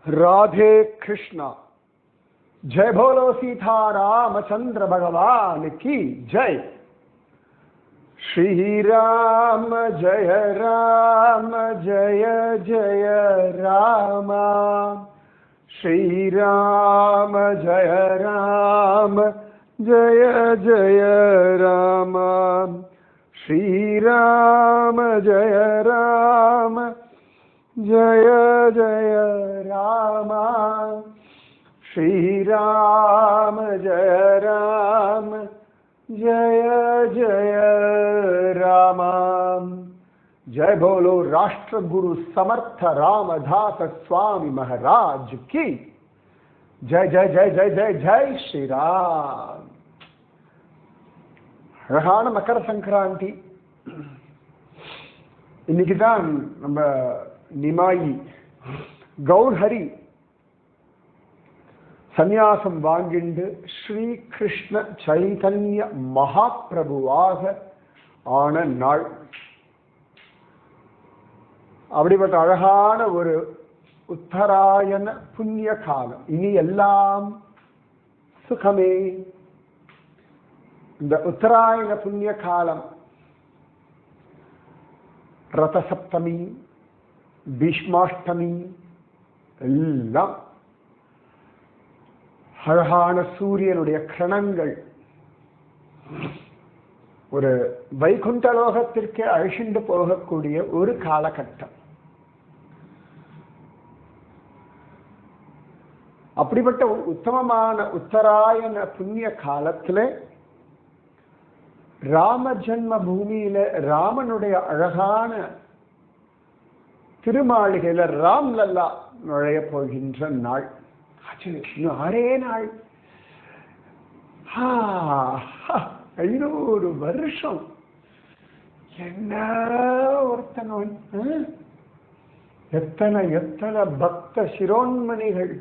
राधे कृष्णा। जय बोलो सीता रामचंद्र भगवान की जय। श्री राम जय जय राम। श्री राम जय जय राम। श्री राम जय जय राम। श्री राम जय जय राम। जय बोलो राष्ट्र गुरु समर्थ रामदास स्वामी महाराज की जय जय जय जय जय जय श्री राम। அழகான மகர சங்கராந்தி இன்னைக்கு தான் நம்ம நிமாயி கௌர்ஹரி சந்நியாசம் வாங்கிண்டு ஸ்ரீ கிருஷ்ண சைதன்ய மகாபிரபுவாக ஆன நாள். அப்படிப்பட்ட அழகான ஒரு உத்தராயண புண்ணிய காலம். இனி எல்லாம் சுகமே. இந்த உத்தராயண புண்ணிய காலம் ரத சப்தமி பீஷ்மாஷ்டமி எல்லாம் அழகான சூரியனுடைய கிரணங்கள் ஒரு வைகுண்டலோகத்திற்கே அழிந்து போகக்கூடிய ஒரு காலகட்டம். அப்படிப்பட்ட உத்தமமான உத்தராயண புண்ணிய காலத்துல ராம ஜன்ம பூமியில ராமனுடைய அழகான திருமாளிகையில ராம் லல்லா நுழைய போகின்ற நாள். இன்னும் 6 நாள். 500 வருஷம். என்ன ஒருத்தன், எத்தனை எத்தனை பக்த சிரோன்மணிகள்,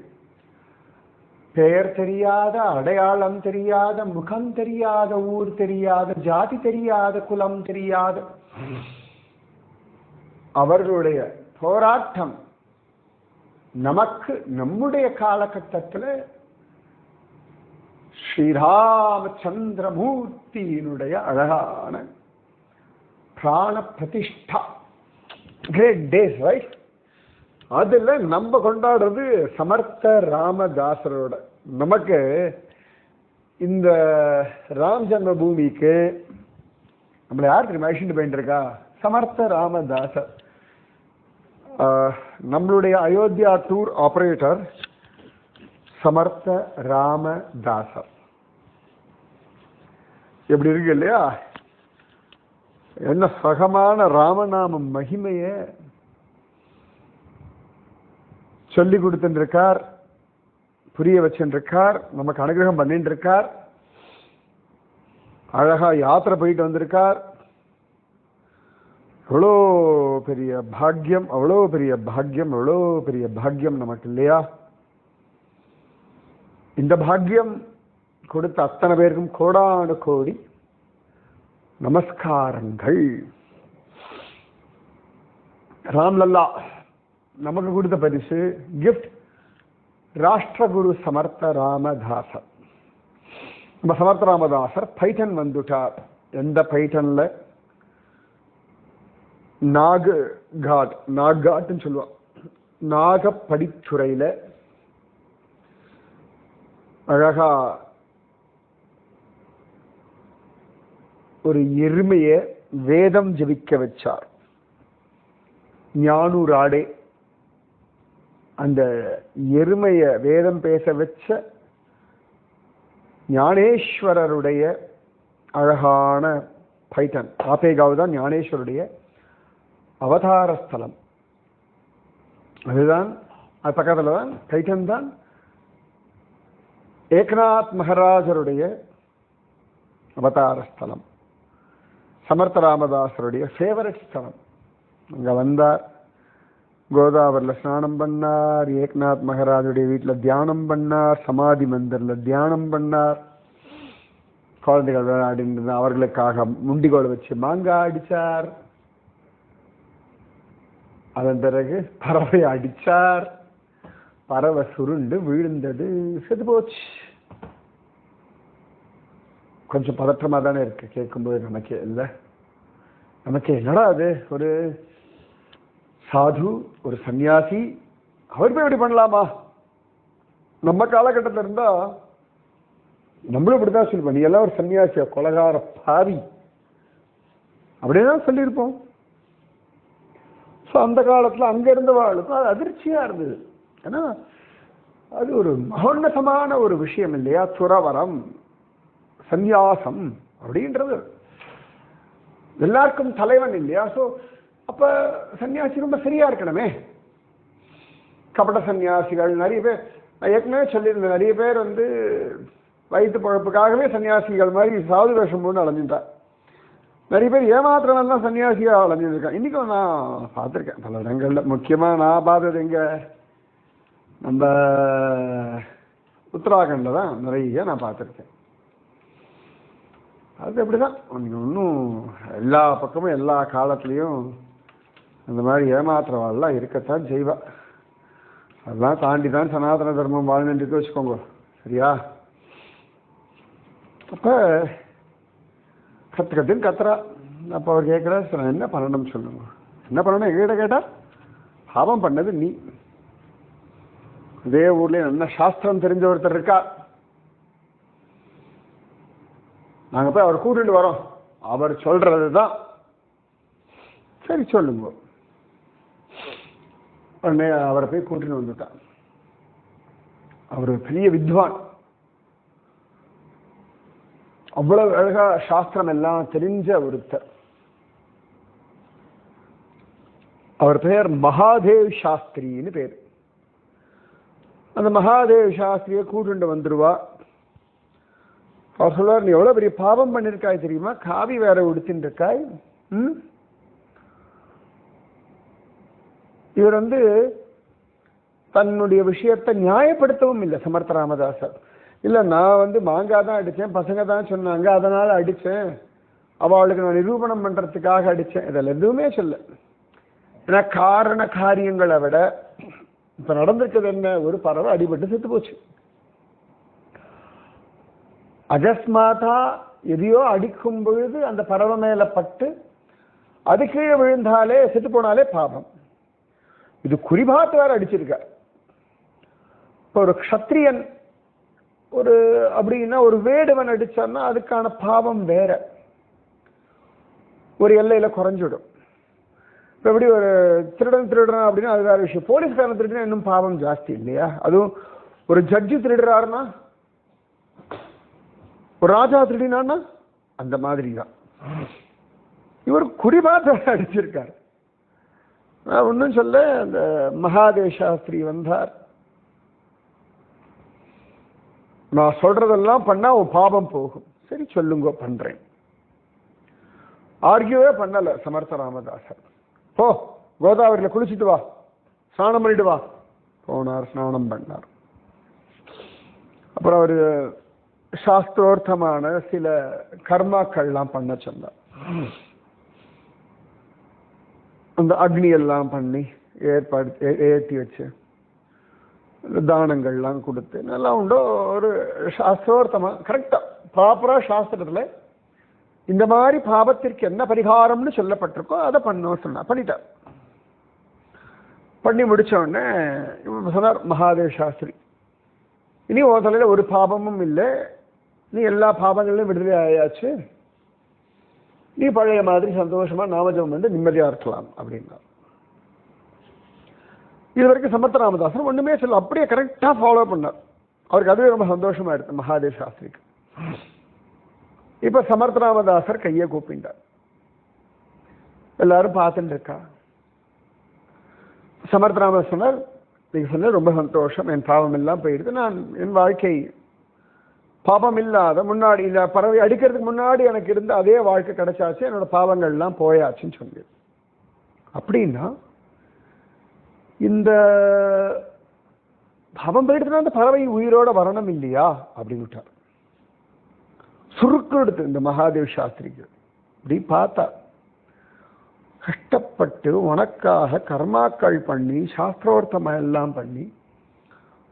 பெயர் தெரியாத, அடையாளம் தெரியாத, முகம் தெரியாத, ஊர் தெரியாத, ஜாதி தெரியாத, குலம் தெரியாத அவர்களுடைய போராட்டம் நமக்கு நம்முடைய காலகட்டத்தில் ஸ்ரீராமச்சந்திரமூர்த்தியினுடைய அழகான பிராண பிரதிஷ்டா. Great days, right? அதுல நம்ம கொண்டாடுறது சமர்த்த ராமதாசரோட. நமக்கு இந்த ராம் ஜன்ம பூமிக்கு நம்மளை யார் தெரியுமா அழிச்சுட்டு போயிட்டு இருக்கா? சமர்த்த ராமதாசர். நம்மளுடைய அயோத்தியா டூர் ஆபரேட்டர் சமர்த்த ராமதாசர். எப்படி இருக்கு இல்லையா? என்ன சகமான ராமநாம மகிமைய சொல்லி கொடுத்துருக்கார், புரிய வச்சுருக்கார், நமக்கு அனுகிரகம் பண்ணிட்டு இருக்கார். அழகா யாத்திரை போயிட்டு வந்திருக்கார். எவ்வளோ பெரிய பாக்கியம், அவ்வளோ பெரிய பாக்கியம், எவ்வளோ பெரிய பாக்கியம் நமக்கு இல்லையா? இந்த பாக்கியம் கொடுத்த அத்தனை பேருக்கும் கோடானு கோடி நமஸ்காரங்கள். ராம்லல்லா நமக்கு கொடுத்த பரிசு கிஃப்ட் ராஷ்டிரகுரு சமர்த்த ராமதாசர். நம்ம சமர்த்த ராமதாசர் பைட்டன் வந்துட்டார். எந்த பைட்டன்ல? நாகாட்னு சொல்லுவான். நாகப்படிச்சுறையில அழகா ஒரு எருமைய வேதம் ஜபிக்க வச்சார். ஞானூராடே அந்த எருமைய வேதம் பேச வச்ச ஞானேஸ்வரருடைய அழகான பைட்டன். ஆப்பேகாவு தான் ஞானேஸ்வருடைய அவதார ஸ்தலம். அதுதான் அது பக்கத்துல தான் பைட்டன் தான் ஏக்நாத் மகாராஜருடைய அவதார ஸ்தலம். சமர்த்த ராமதாசருடைய ஃபேவரட் ஸ்தலம். அங்க வந்தார், கோதாவரில் ஸ்நானம் பண்ணார், ஏக்நாத் மகாராஜுடைய வீட்டில் தியானம் பண்ணார், சமாதி மந்திரில் தியானம் பண்ணார். குழந்தைகள் விளையாடிட்டு அவர்களுக்காக முண்டிகோல் வச்சு மாங்காய் அடிச்சார். அதன் பிறகு பறவை அடிச்சார். பறவை சுருண்டு விழுந்தது, செத்து போச்சு. கொஞ்சம் பதற்றமா தானே இருக்கு கேட்கும்போது நமக்கே. இல்லை நமக்கே என்னடா அது, ஒரு சாது, ஒரு சன்னியாசி, அவர் போய் இப்படி பண்ணலாமா? நம்ம காலகட்டத்தில் இருந்தா நம்மளும் இப்படிதான் சொல்லுவோம், நீ எல்லாம் ஒரு சன்னியாசியா, கொலகார பாவி அப்படிதான் சொல்லியிருப்போம். ஸோ அந்த காலத்துல அங்க இருந்த வாழ்க்கும் அது அதிர்ச்சியா இருந்தது. ஏன்னா அது ஒரு மகோன்னதமான ஒரு விஷயம் இல்லையா, துறவரம், சந்நியாசம் அப்படின்றது எல்லாருக்கும் தலைவன் இல்லையா. ஸோ அப்ப சன்னியாசி ரொம்ப சரியா இருக்கணுமே. கபட சன்னியாசிகள் நிறைய பேர், நான் ஏற்கனவே சொல்லியிருந்தேன், நிறைய பேர் வயிற்று பழப்புக்காகவே சன்னியாசிகள் மாதிரி சாது வேஷம் போட்டு அலைஞ்சிட்டார். நிறைய பேர் ஏமாத்திரம்னா சன்னியாசியாக அலைஞ்சிருக்கேன். இன்னைக்கும் நான் பார்த்துருக்கேன் பல இடங்கள்ல. முக்கியமாக நான் பார்த்தது எங்க, நம்ம உத்தராகண்டில் தான் நிறைய நான் பார்த்துருக்கேன். அது அப்படிதான், இன்னும் எல்லா பக்கமும் எல்லா காலத்துலேயும் அந்த மாதிரி ஏமாத்துறவாள்லாம் இருக்கத்தான் செய்வா. அதெல்லாம் தாண்டி தான் சனாதன தர்மம் வாழ்ந்துட்டு வச்சுக்கோங்க, சரியா? அப்போ கத்துன்னு கத்துறா. அப்போ அவர் கேட்குறா, சார் என்ன பண்ணணும்னு சொல்லுங்க. என்ன பண்ணணும் எங்கிட்ட கேட்டால், பாவம் பண்ணது நீ. இதே ஊர்லேயே நல்ல சாஸ்திரம் தெரிஞ்ச ஒருத்தர் இருக்கா, நாங்கள் போய் அவர் கூட்டிட்டு வரோம், அவர் சொல்றது தான் சரி சொல்லுங்க. உடனே அவரை போய் கூட்டிட்டு வந்துட்டான். அவர் பெரிய வித்வான், அவ்வளவு அழகா சாஸ்திரம் எல்லாம் தெரிஞ்ச ஒருத்தர். அவர் பெயர் மகாதேவ் சாஸ்திரின்னு பேர். அந்த மகாதேவ் சாஸ்திரியை கூட்டுண்டு வந்துருவா. அவர் சொல்வார், நீ எவ்வளவு பெரிய பாவம் பண்ணிருக்காய் தெரியுமா, காவி வேற உடுத்தின்னு இருக்காய். இவர் தன்னுடைய விஷயத்தை நியாயப்படுத்தவும் இல்லை சமர்த்த ராமதாசர். இல்ல நான் மாங்காய் தான் அடிச்சேன், பசங்க தான் சொன்னாங்க அதனால அடிச்சேன், அவளுக்கு நான் நிரூபணம் பண்றதுக்காக அடிச்சேன், இதெல்லாம் எதுவுமே சொல்ல. ஏன்னா காரண காரியங்களை விட இப்ப நடந்திருக்கிறது என்ன, ஒரு பறவை அடிபட்டு செத்து போச்சு. அகஸ்மாதா எதையோ அடிக்கும் பொழுது அந்த பறவை மேல பட்டு அது கீழே விழுந்தாலே செத்து போனாலே பாவம். இது குறிபாத்து வேற அடிச்சிருக்க. இப்போ ஒரு க்ஷத்ரியன் ஒரு அப்படின்னா ஒரு வேடுவன் அடிச்சான்னா அதுக்கான பாவம் வேற, ஒரு எல்லையில குறைஞ்சிடும். இப்போ எப்படி ஒரு திருடுறான் அப்படின்னா அது வேற விஷயம். போலீஸ்காரன் திருடினா இன்னும் பாவம் ஜாஸ்தி இல்லையா? அதுவும் ஒரு ஜட்ஜு திருடுறாருன்னா, ஒரு ராஜா திருடினான்னா அந்த மாதிரி தான். இவர் குறிபாத்த அடிச்சிருக்காரு. நான் ஒன்றும் சொல்ல, அந்த மகாதேவ் சாஸ்திரி வந்தார். நான் சொல்றதெல்லாம் பண்ணா உன் பாபம் போகும். சரி சொல்லுங்க பண்றேன். ஆர்கியூவே பண்ணல சமர்த்த ராமதாசர். போ கோதாவரியில குளிச்சுட்டு வா, ஸ்நானம் பண்ணிட்டு வா. போனார், ஸ்நானம் பண்ணார். அப்புறம் அவரு சாஸ்திரோர்த்தமான சில கர்மாக்கள்லாம் பண்ண சொன்னார். அந்த அக்னி எல்லாம் பண்ணி ஏற்பாடு ஏற்றி வச்சு தானங்கள்லாம் கொடுத்து நல்லா உண்டோ ஒரு சாஸ்திரோர்த்தமா கரெக்டா ப்ராப்பரா சாஸ்திரத்துல இந்த மாதிரி பாவத்திற்கு என்ன பரிகாரம்னு சொல்லப்பட்டிருக்கோ அதை பண்ணோம் சொன்னா. பண்ணிட்டார். பண்ணி முடிச்ச உடனே சொன்னார் மகாதேவ் சாஸ்திரி, இனி உன் தலையில ஒரு பாவமும் இல்லை, நீ எல்லா பாவங்களிலும் விடுதலை ஆயாச்சு, நீ பழைய மாதிரி சந்தோஷமா நாமஜபம் நிம்மதியா இருக்கலாம் அப்படின்னா. இது வரைக்கும் சமர்த்த ராமதாசன் ஒண்ணுமே சொல்ல, அப்படியே கரெக்டா ஃபாலோ பண்ணார். அவருக்கு அதுவே ரொம்ப சந்தோஷமா இருக்கு மகாதேவ் சாஸ்திரிக்கு. இப்ப சமர்த்த ராமதாசர் கையை கூப்பிட்டார். எல்லாரும் பார்த்துட்டு இருக்கா. சமர்த்த ராமதாசர் சொன்னார், நீங்க சொன்ன ரொம்ப சந்தோஷம், என் பாவம் எல்லாம் போயிடுது, நான் என் வாழ்க்கை பாவம் இல்லாத முன்னாடி இந்த பறவை அடிக்கிறதுக்கு முன்னாடி எனக்கு இருந்த அதே வாழ்க்கை கிடைச்சாச்சு, என்னோட பாவங்கள் எல்லாம் போயாச்சுன்னு சொல்லி. அப்படின்னா இந்த பாவம் போயிடுதுன்னா அந்த பறவை உயிரோட வரணும் இல்லையா அப்படின்னு விட்டார். சுருக்கு எடுத்து இந்த மகாதேவ் சாஸ்திரிக்கு இப்படி பார்த்தா, கஷ்டப்பட்டு உனக்காக கர்மாக்கள் பண்ணி சாஸ்திரோர்த்தமா எல்லாம் பண்ணி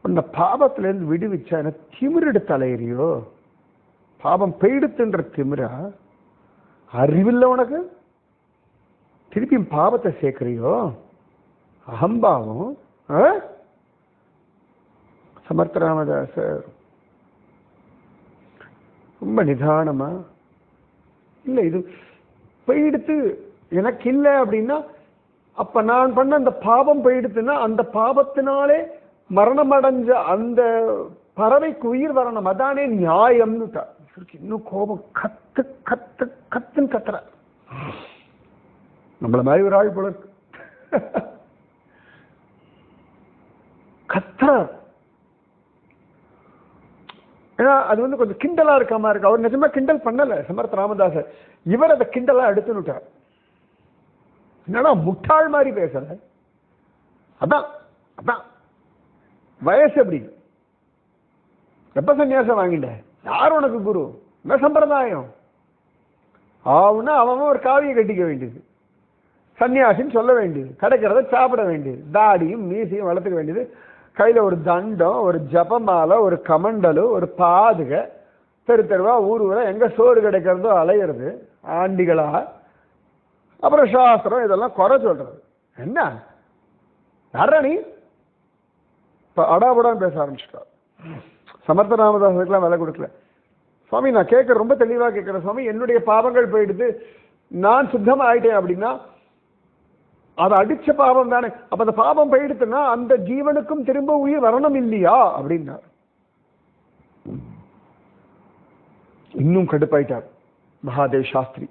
உன்னை பாபத்திலேருந்து விடுவிச்சா எனக்கு திமிரெடுத்து அலையிறியோ? பாபம் பெய்டுத்துன்ற திமிரா? அறிவில்லை உனக்கு? திருப்பியும் பாவத்தை சேர்க்கிறியோ? அகம்பாவம். சமர்த்த ராமதாசர் ரொம்ப நிதானமா, இல்லை இது போயிடுத்து எனக்கு இல்லை அப்படின்னா, அப்ப நான் பண்ண அந்த பாவம் போயிடுத்துன்னா அந்த பாவத்தினாலே மரணம் அடைஞ்ச அந்த பறவைக்கு உயிர் வரணும், அதானே நியாயம்னு. இன்னும் கோபம் கத்து கத்து கத்துன்னு கத்துற. நம்மள மாதிரி ஒரு ஆள் போல இருக்கு. கத்துற. ஏன்னா அது வந்து கொஞ்சம் கிண்டலா இருக்காம இருக்கு. அவர் நிஜமா கிண்டல் பண்ணல சமர்த்த ராமதாசர். இவர் அதை கிண்டலா எடுத்துனுட்டார். என்னடா முட்டாள் மாதிரி பேசல. அதான் அதான் வயசு எப்படி? எப்ப சன்னியாசம் வாங்கிட்ட? யார் உனக்கு குரு? என்ன சம்பிரதாயம்? ஆவுன்னா அவன் ஒரு காவியை கட்டிக்க வேண்டியது, சன்னியாசின்னு சொல்ல வேண்டியது, கிடைக்கிறத சாப்பிட வேண்டியது, தாடியும் மீசையும் வளர்த்துக்க வேண்டியது, கையில ஒரு தண்டம், ஒரு ஜபமாலை, ஒரு கமண்டலு, ஒரு பாதுக, தெரு தெருவா ஊர் ஊரா எங்க சோறு கிடைக்கிறதோ அலையிறது ஆண்டிகளா. அப்புறம் சாஸ்திரம் இதெல்லாம் குறை சொல்றது. என்ன யாரா நீ? இப்ப அடாபடான்னு பேச ஆரம்பிச்சுட்டா. சமர்த்த ராமதாசனுக்குலாம் விலை கொடுக்கல. சுவாமி நான் கேட்கற ரொம்ப தெளிவா கேட்கிறேன் சுவாமி, என்னுடைய பாவங்கள் போயிடுது, நான் சுத்தம் ஆயிட்டேன் அப்படின்னா அது அடிச்ச பாவம் தானே, அப்ப அந்த பாவம் போயிடுத்துன்னா அந்த ஜீவனுக்கும் திரும்ப உயிர் வரணும் இல்லையா அப்படின்னா இன்னும் கடுப்பாயிட்டார் மகாதேவ் சாஸ்திரி.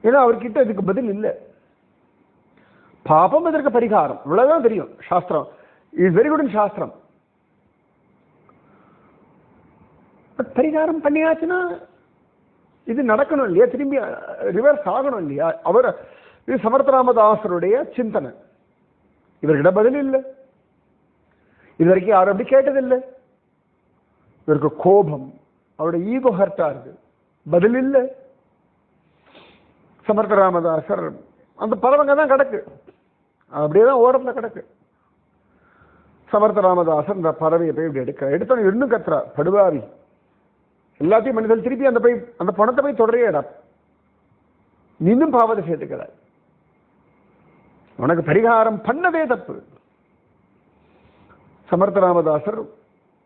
ஏன்னா அவர்கிட்ட இதுக்கு பதில் இல்லை. பாபம் இதற்கு பரிகாரம் இவ்வளவுதான் தெரியும். சாஸ்திரம் இஸ் வெரி குட் இன் சாஸ்திரம். பரிகாரம் பண்ணியாச்சுன்னா இது நடக்கணும் இல்லையா, திரும்பி ரிவர்ஸ் ஆகணும் இல்லையா? அவர் இது சமர்த்த ராமதாசருடைய சிந்தனை. இவர்கிட்ட பதில் இல்லை. இது வரைக்கும் யாரும் அப்படி கேட்டதில்லை. இவருக்கு கோபம், அவருடைய ஈகோ ஹர்ட்டா இருக்கு, பதில் இல்லை. சமர்த்த ராமதாசர் அந்த பறவைங்க தான் கிடக்கு, அப்படியேதான் ஓரத்துல கிடக்கு. சமர்த்த ராமதாசர் இந்த பறவையை போய் இப்படி எடுத்தோன்னு இன்னும் கத்துறா, படுவாவி எல்லாத்தையும் மனிதன் திருப்பி அந்த பணத்தை போய் தொடரையடா, இன்னும் பாவத்தை சேர்த்துக்கிற, உனக்கு பரிகாரம் பண்ணதே தப்பு. சமர்த்த ராமதாசர்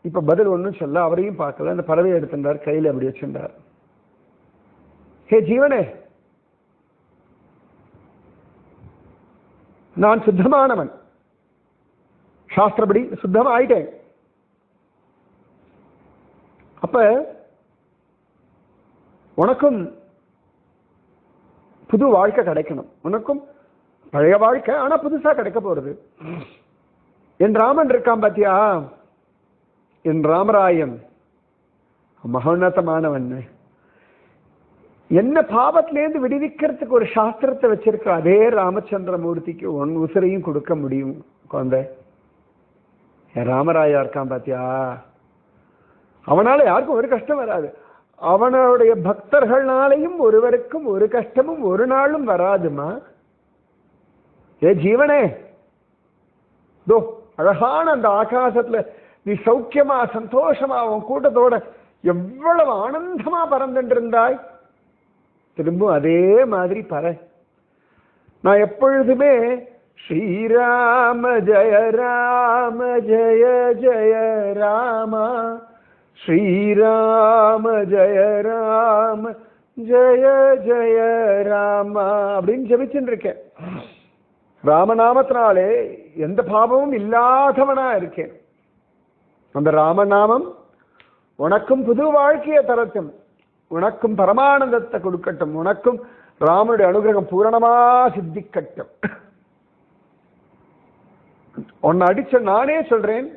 இப்ப பதில் ஒன்றும் சொல்ல, அவரையும் பார்க்கல, அந்த பறவையை எடுத்திருந்தார், கையில் அப்படி வச்சிருந்தார். ஹே ஜீவனே, நான் சுத்தமானவன், சாஸ்திரப்படி சுத்தமா ஆயிட்டேன். அப்ப உனக்கும் புது வாழ்க்கை கிடைக்கணும், உனக்கும் பழைய வாழ்க்கை ஆனா புதுசா கிடைக்க போறது. என் ராமன் இருக்கான் பாத்தியா, என் ராமராயன் மகோன்னதமானவன். என்ன பாவத்திலேருந்து விடுவிக்கிறதுக்கு ஒரு சாஸ்திரத்தை வச்சிருக்க அதே ராமச்சந்திரமூர்த்திக்கு ஒன் உசிரையும் கொடுக்க முடியும் குழந்தை. என் ராமராயா இருக்கான் பாத்தியா, அவனால யாருக்கும் ஒரு கஷ்டம் வராது. அவனுடைய பக்தர்களாலையும் ஒருவருக்கும் ஒரு கஷ்டமும் ஒரு நாளும் வராதுமா. ஏ ஜீவனே, தோ அழகான அந்த ஆகாசத்துல நீ சௌக்கியமா சந்தோஷமா உன் கூட்டத்தோட எவ்வளவு ஆனந்தமா பறந்துட்டு இருந்தாய், திரும்ப அதே மாதிரி பற. நான் எப்பொழுதுமே ஸ்ரீராம ஜெய ராம ஜெய ஜெய ராமா, ஸ்ரீராம ஜெய ராம ஜெய ஜெய ராமா அப்படின்னு ஜெபிச்சுட்டு இருக்கேன். ராமநாமத்தினாலே எந்த பாவமும் இல்லாதவனா இருக்கேன். அந்த ராமநாமம் உனக்கும் புது வாழ்க்கையை தரட்டும், உனக்கும் பரமானந்தத்தை கொடுக்கட்டும், உனக்கும் ராமனுடைய அனுகிரகம் பூரணமா சித்திக்கட்டும். உன்னை அடிச்ச நானே சொல்றேன்,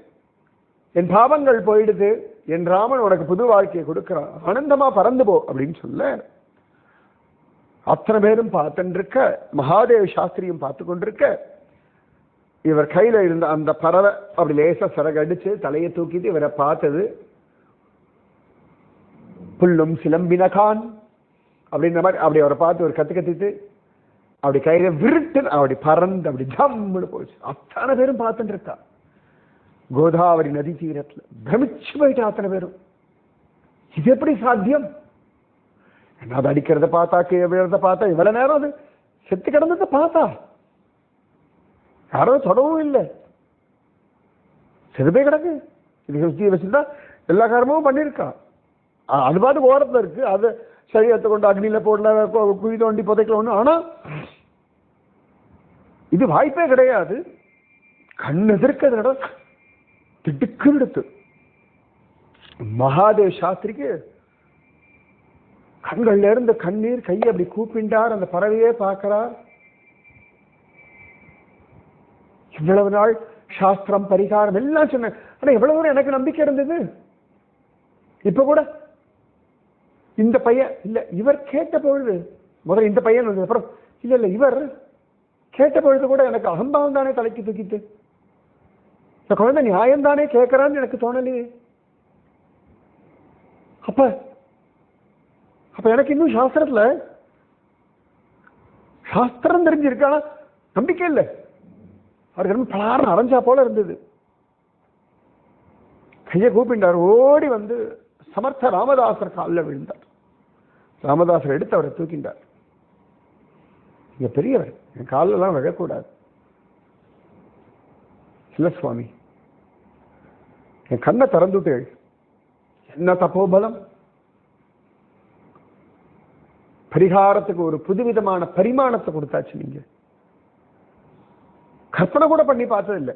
என் பாவங்கள் போயிடுது, என் ராமன் உனக்கு புது வாழ்க்கையை கொடுக்கிறான், ஆனந்தமா பறந்து போ அப்படின்னு சொல்ல அத்தனை பேரும் பார்த்துட்டு இருக்க, மகாதேவ சாஸ்திரியும் பார்த்து கொண்டிருக்க, இவர் கையில இருந்த அந்த பறவை அப்படி லேசா சிறகடிச்சு தலையை தூக்கிட்டு இவரை பார்த்தது. புல்லும் சிலம்பினகான் அப்படின்ற மாதிரி அப்படி அவரை பார்த்து ஒரு கத்திட்டு அப்படி கையில விருட்டு அப்படி பறந்து அப்படி ஜம்முன்னு போச்சு. அத்தனை பேரும் பார்த்துட்டு இருக்கா. கோதாவரி நதி தீரத்துல பிரமிச்சு போயிட்டு அத்தனை பேரும். இது எப்படி சாத்தியம்? அது அடிக்கிறத பார்த்தா, கீழே விழுறத பார்த்தா, இவ்வளவு நேரம் அது செத்து கிடந்ததை பார்த்தா யாரும் தொடவும் இல்லை, செதுப்பே கிடக்கு. இது சுத்தி வச்சுருந்தா எல்லா காரணமும் பண்ணியிருக்கா. அது பாட்டு ஓரத்தில் இருக்கு. அது சரீரத்தை கொண்டு அக்னியில போடல, குழி தோண்டி புதைக்கல ஒண்ணு. ஆனா இது வாய்ப்பே கிடையாது. கண் எதிர்க்க திடுக்குன்னு எடுத்து மகாதேவ் சாஸ்திரிக்கு கண்கள்ல இருந்து கண்ணீர், கையை அப்படி கூப்பிண்டார். அந்த பறவையே பார்க்கிறார். இவ்வளவு நாள் சாஸ்திரம் பரிகாரம் எல்லாம் சொன்னேன், ஆனா எவ்வளவு தூரம் எனக்கு நம்பிக்கை இருந்தது. இப்ப கூட இந்த பையன் இல்ல, இவர் கேட்ட பொழுது முதல்ல இந்த பையன் வந்தது, அப்புறம் இல்ல இல்ல இவர் கேட்ட பொழுது கூட எனக்கு அகம்பாவம் தானே தலைக்கு தூக்கிட்டு, இந்த குழந்தை நியாயம் தானே கேட்கறான்னு எனக்கு தோணலையே. அப்ப அப்ப எனக்கு இன்னும் சாஸ்திரத்துல சாஸ்திரம் தெரிஞ்சிருக்கானா நம்பிக்கை இல்லை. அவருக்கு பலாரம் அரைஞ்சா போல இருந்தது. கையை கூப்பிட்டார், ஓடி வந்து சமர்த்த ராமதாசர் காலில் விழுந்தார். ராமதாசர் எடுத்து அவரை தூக்கின்றார். இங்க பெரியவர், என் காலில் எல்லாம் விழக்கூடாது. இல்ல சுவாமி, என் கண்ணை திறந்துட்டு என்ன தப்போபலம். பரிகாரத்துக்கு ஒரு புதுவிதமான பரிமாணத்தை கொடுத்தாச்சு. நீங்க கற்பனை கூட பண்ணி பார்த்ததில்லை,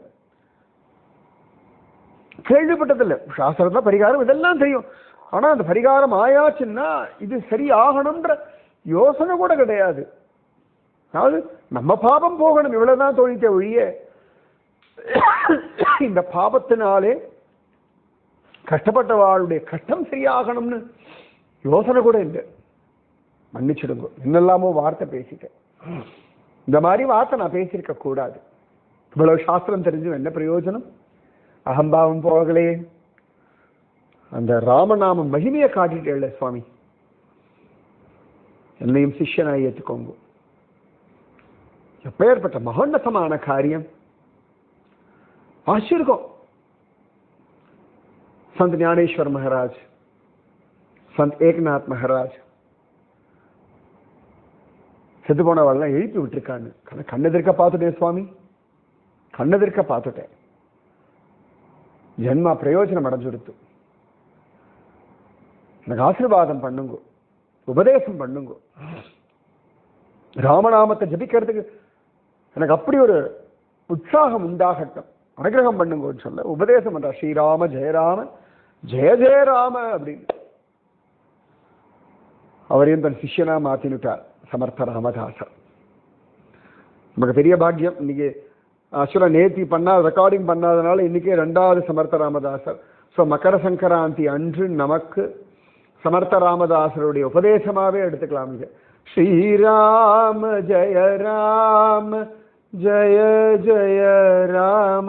கேள்விப்பட்டதில்லை. சாஸ்திரத்துல பரிகாரம் இதெல்லாம் தெரியும், ஆனா அந்த பரிகாரம் ஆயாச்சுன்னா இது சரி ஆகணும்ன்ற யோசனை கூட கிடையாது. அதாவது நம்ம பாபம் போகணும், இவ்வளவுதான் தோணித்த ஒழிய இந்த பாபத்தினாலே கஷ்டப்பட்டவாளுடைய கஷ்டம் சரியாகணும்னு யோசனை கூட இல்லை. மன்னிச்சிடுங்க, என்னெல்லாமோ வார்த்தை பேசிட்டேன். இந்த மாதிரி வார்த்தை நான் பேசியிருக்க கூடாது. இவ்வளவு சாஸ்திரம் தெரிஞ்சும் என்ன பிரயோஜனம்? அகம்பாவம் போகலே. அந்த ராமநாம மகிமையை காட்டிட்டே சுவாமி, என்னையும் சிஷ்யனாய் ஏற்றுக்கோங்க. எப்பேற்பட்ட மகோன்னதமான காரியம். ஆச்சரியம். संत ज्ञानेश्वर महाराज, संत एकनाथ महाराज செத்து போனவாள்லாம் எழுப்பி விட்டுருக்காங்க. கண்ணெதிர்க்க பார்த்துட்டேன் சுவாமி, கண்ணெதிர்க்க பார்த்துட்டேன். ஜென்மா பிரயோஜனம் அடைஞ்சுடுத்து. எனக்கு ஆசீர்வாதம் பண்ணுங்க, உபதேசம் பண்ணுங்க. ராமநாமத்தை ஜபிக்கிறதுக்கு எனக்கு அப்படி ஒரு உற்சாகம் உண்டாகட்டும், அனுகிரகம் பண்ணுங்கன்னு சொல்ல உபதேசம் பண்ற. ஸ்ரீராம ஜெயராம ஜெய ஜெயராம அப்படின்னு அவரையும் தன் சிஷ்யனா மாத்தினுட்டார் சமர்த்த ராமதாசர். நமக்கு பெரிய பாக்கியம். இன்னைக்கு ஆக்சுவலா நேத்தி பண்ணா ரெக்கார்டிங் பண்ணாதனால இன்னைக்கு 2வது சமர்த்த ராமதாசர். ஸோ மகர சங்கராந்தி அன்று நமக்கு சமர்த்த ராமதாசருடைய உபதேசமாவே எடுத்துக்கலாம். இங்க ஸ்ரீராம ஜெய ராம ஜய ஜய ராம,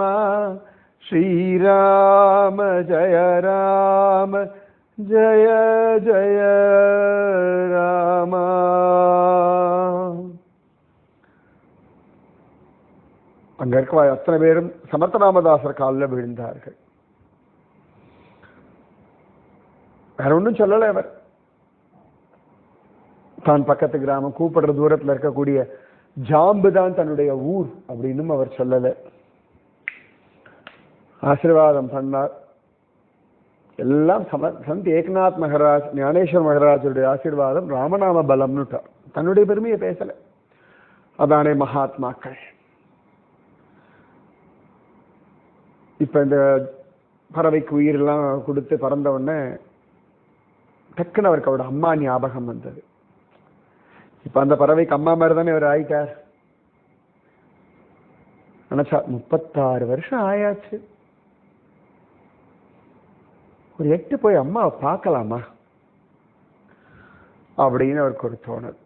ஸ்ரீராம ஜய ராம ஜய ஜய ராம. அங்க இருக்க அத்தனை பேரும் சமர்த்த ராமதாசர் காலில் விழுந்தார்கள். வேற ஒன்றும் சொல்லலை. அவர் தான் பக்கத்து கிராமம், கூப்பிடுற தூரத்தில் இருக்கக்கூடிய ஜாம்பு தான் தன்னுடைய ஊர் அப்படின்னு அவர் சொல்லல. ஆசீர்வாதம் பண்ணார். எல்லாம் சந்த் ஏக்நாத் மகாராஜ், ஞானேஸ்வர் மகாராஜுடைய ஆசீர்வாதம் ராமநாம பலம்னு தன்னுடைய பெருமையை பேசல. அதானே மகாத்மாக்கள். இப்ப இந்த பறவைக்கு உயிரெல்லாம் கொடுத்து பறந்த உடனே டக்குன்னு அவருக்கு அவரோட அம்மா ஞாபகம் வந்தது. இப்ப அந்த பறவைக்கு அம்மா மாதிரி தானே அவர் ஆயிட்டார். நினைச்சா 36 வருஷம் ஆயாச்சு. ஒரு 8 போய் அம்மாவை பார்க்கலாமா அப்படின்னு அவருக்கு ஒரு தோணல்.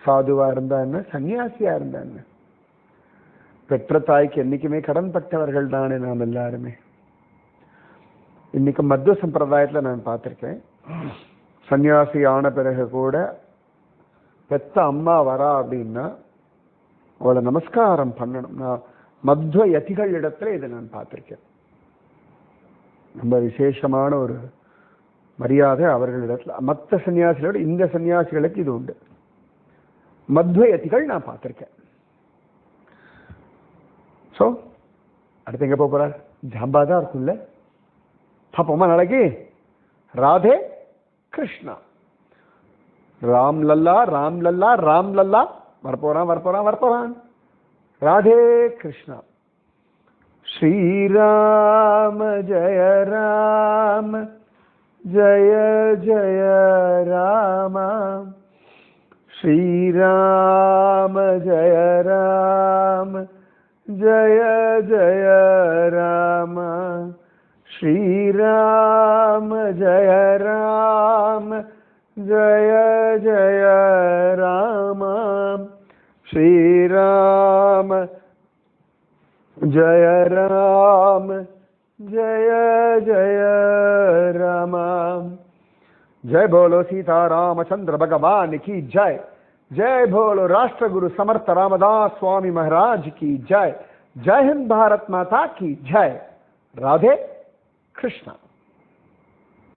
சாதுவா இருந்தா என்ன, சன்னியாசியா இருந்தா என்ன, பெற்ற தாய்க்கு என்னைக்குமே கடன்பட்டவர்கள் தானே நாம் எல்லாருமே. இன்னைக்கு மத்வ சம்பிரதாயத்துல நான் பார்த்திருக்கேன், சன்னியாசி ஆன பிறகு கூட பெத்த அம்மா வரா அப்படின்னா அவளை நமஸ்காரம் பண்ணணும். நான் மத்வ யதிகள் இடத்துல இதை நான் பார்த்திருக்கேன். ரொம்ப விசேஷமான ஒரு மரியாதை அவர்களிடத்துல. மற்ற சன்னியாசிகளோட இந்த சன்னியாசிகளுக்கு இது உண்டு. மத்வயதிகள் நான் பார்த்திருக்கேன். ஸோ அடுத்து எங்க போறார்? ஜாம்பா தான் இருக்கும்ல. பாப்போமா நாளைக்கு? ராதே கிருஷ்ணா. ராம் லல்லா ராம் லல்லா ராம் லல்லா. வரப்போறான் வரப்போறான் வரப்போறான். ராதே கிருஷ்ணா. ஸ்ரீராம ஜய ராம ஜய ஜய ராம. ஸ்ரீராம ஜய ராம ஜய ஜய ராம. ஸ்ரீராம ஜய ராம ஜய ஜய ராம. ஸ்ரீராம ஜய ராம ஜய ஜய ராம. जय बोलो सीता रामचंद्र भगवान की जय. जय बोलो राष्ट्रगुरु समर्थ रामदास स्वामी महाराज की जय. जय हिंद भारत माता की जय. राधे कृष्णा.